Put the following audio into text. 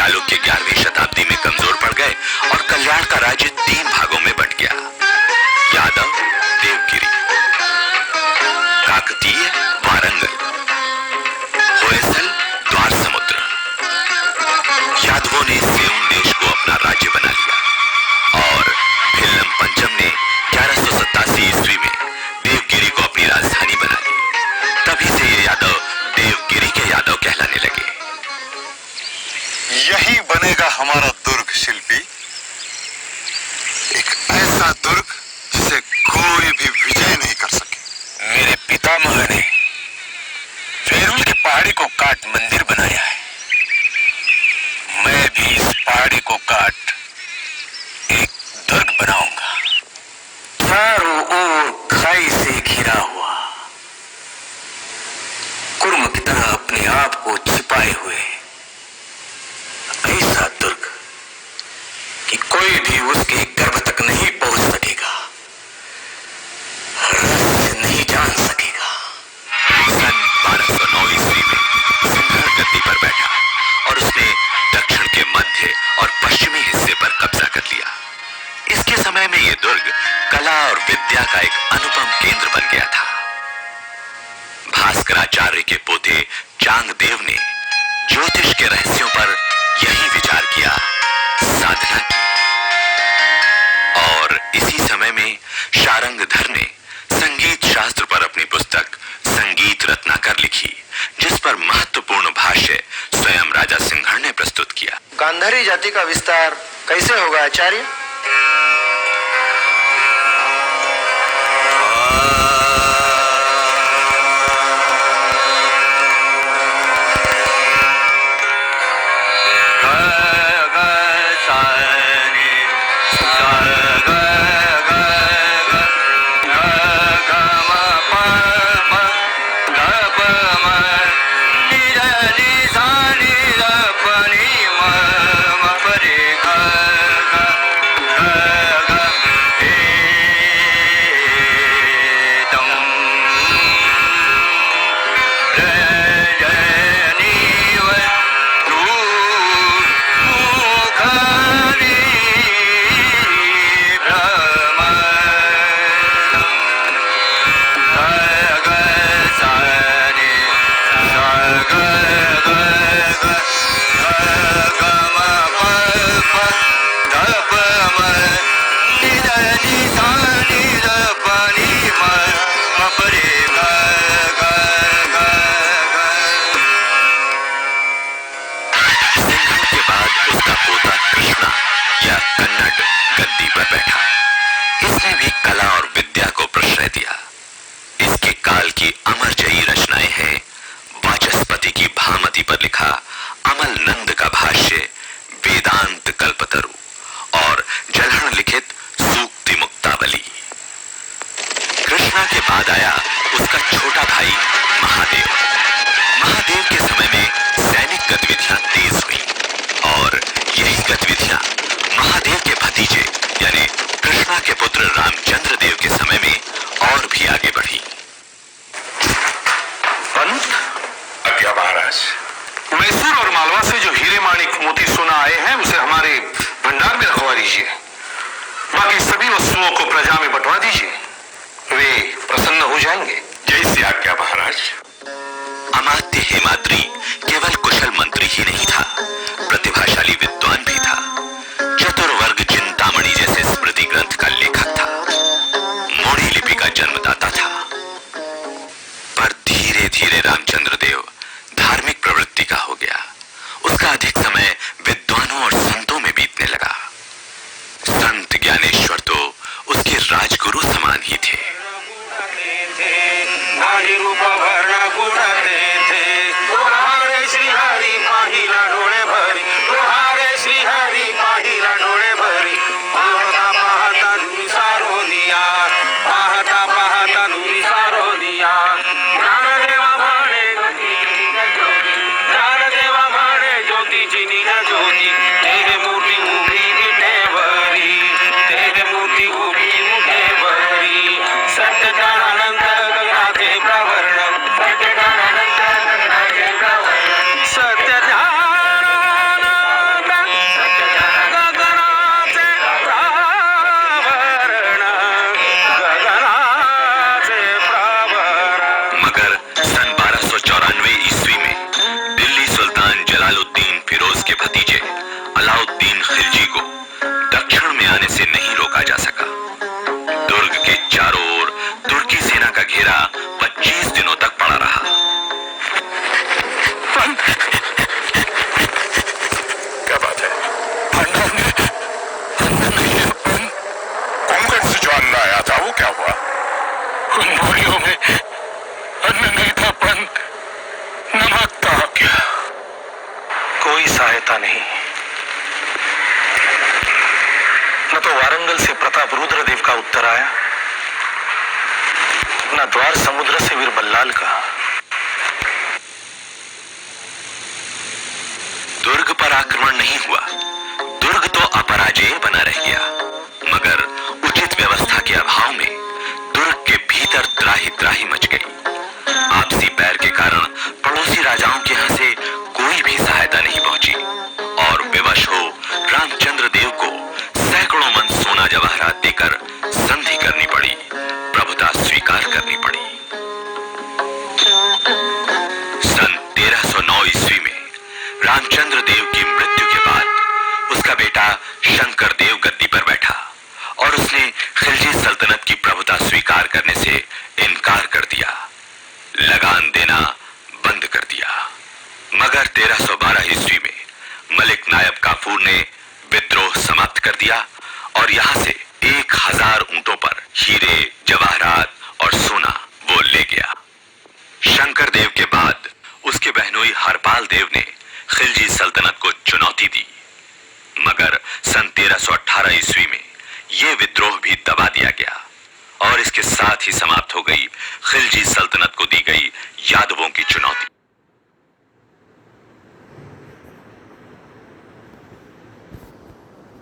चालुक्य 11वीं शताब्दी में कमजोर पड़ गए और कल्याण का राज्य 3 भागों में बंट गया। यादव देवगिरी, काकतीय वारंगल, होयसल द्वार समुद्र। यादवों ने सेऊण देश को अपना राज्य बना लिया और भिल्लम पंचम ने 1187 ईस्वी में देवगिरी को अपनी राजधानी बना ली। तभी से ये यादव देवगिरी के यादव कहलाने लगे। यही बनेगा हमारा दुर्ग शिल्पी, एक ऐसा दुर्ग जिसे कोई भी विजय नहीं कर सके। मेरे पितामह ने फेरूल की पहाड़ी को काट मंदिर बनाया है। मैं भी इस पहाड़ी को काट एक दुर्ग बनाऊंगा। चारों ओर खाई से घिरा हुआ, कुर्म की तरह अपने आप को छिपाए हुए ऐसा दुर्ग कि कोई भी उसके गर्भ तक नहीं पहुंच सकेगा, रहस्य नहीं जान सकेगा। सन 1209 ईस्वी में सिंघर गद्दी पर बैठा और उसने दक्षिण के मध्य और पश्चिमी हिस्से पर कब्जा कर लिया। इसके समय में यह दुर्ग कला और विद्या का एक अनुपम केंद्र बन गया था। भास्कराचार्य के पोते चांगदेव ने ज्योतिष के रहस्यों पर यही विचार किया, साधना की। और इसी समय में शारंगधर ने संगीत शास्त्र पर अपनी पुस्तक संगीत रत्नाकर लिखी, जिस पर महत्वपूर्ण भाष्य स्वयं राजा सिंघड़ ने प्रस्तुत किया। गांधारी जाति का विस्तार कैसे होगा आचार्य? गद्दी पर बैठा। इसने भी कला और विद्या को प्रश्रय दिया। इसके काल की अमरजयी रचनाएं हैं वाचस्पति की भामती पर लिखा अमल नंद का भाष्य वेदांत कल्पतरु और जलहण लिखित सूक्ति मुक्तावली। कृष्णा के बाद आया उसका छोटा भाई महादेव। महादेव के समय में सैनिक गतिविधियां तेज हुई और यही गतिविधियां महादेव के भतीजे यानी कृष्णा के पुत्र रामचंद्र देव के समय में और भी आगे बढ़ी। पंत, आज्ञा महाराज। मैसूर और मालवा से जो हीरे माणिक मोती सोना आए हैं उसे हमारे भंडार में रखवा दीजिए। बाकी सभी वस्तुओं को प्रजा में बंटवा दीजिए, वे प्रसन्न हो जाएंगे। जैसी आज्ञा महाराज। अमात्य हेमाद्री केवल कुशल मंत्री ही नहीं था, प्रतिभाशाली विद्वान भी था। चतुर्वर्ग चिंतामणि जैसे स्मृति ग्रंथ का लेखक था, मोड़ी लिपि का जन्मदाता था। पर धीरे धीरे रामचंद्र देव धार्मिक प्रवृत्ति का हो गया। उसका अधिक समय विद्वानों और संतों में बीतने लगा। संत ज्ञानेश्वर तो उसके राजगुरु समान ही थे। ज्ञानदेवा घेरा 25 दिनों तक पड़ा रहा। क्या बात है? कुंभकर्ण से जो अन्न आया था वो क्या हुआ? उन बोरियों में अन्न नहीं था, पंत, नमक था। क्या? कोई सहायता नहीं। न तो वारंगल से प्रताप रुद्रदेव का उत्तर आया, न द्वार समुद्र से वीर बल्लाल का। दुर्ग पर आक्रमण नहीं हुआ, दुर्ग तो अपराजेय बना रह गया, मगर उचित व्यवस्था के अभाव में दुर्ग के भीतर त्राही त्राही मच गई। आपसी बैर के कारण पड़ोसी राजाओं के यहां से कोई भी सहायता नहीं पहुंची और विवश हो रामचंद्र देव को सैकड़ों मन सोना जवाहरात देकर संधि करनी पड़ी, प्रभुता स्वीकार करनी पड़ी। सन 1309 ईस्वी में रामचंद्र देव की मृत्यु के बाद उसका बेटा शंकर देव गद्दी पर बैठा और उसने खिलजी सल्तनत की प्रभुता स्वीकार करने से इनकार कर दिया, लगान देना बंद कर दिया। मगर 1312 ईस्वी में मलिक नायब काफूर ने विद्रोह समाप्त कर दिया और यहां से 1000 ऊंटों पर हीरे, जवाहरात और सोना वो ले गया। शंकर देव के बाद उसके बहनोई हरपाल देव ने खिलजी सल्तनत को चुनौती दी, मगर सन 1318 ईस्वी में यह विद्रोह भी दबा दिया गया और इसके साथ ही समाप्त हो गई खिलजी सल्तनत को दी गई यादवों की चुनौती।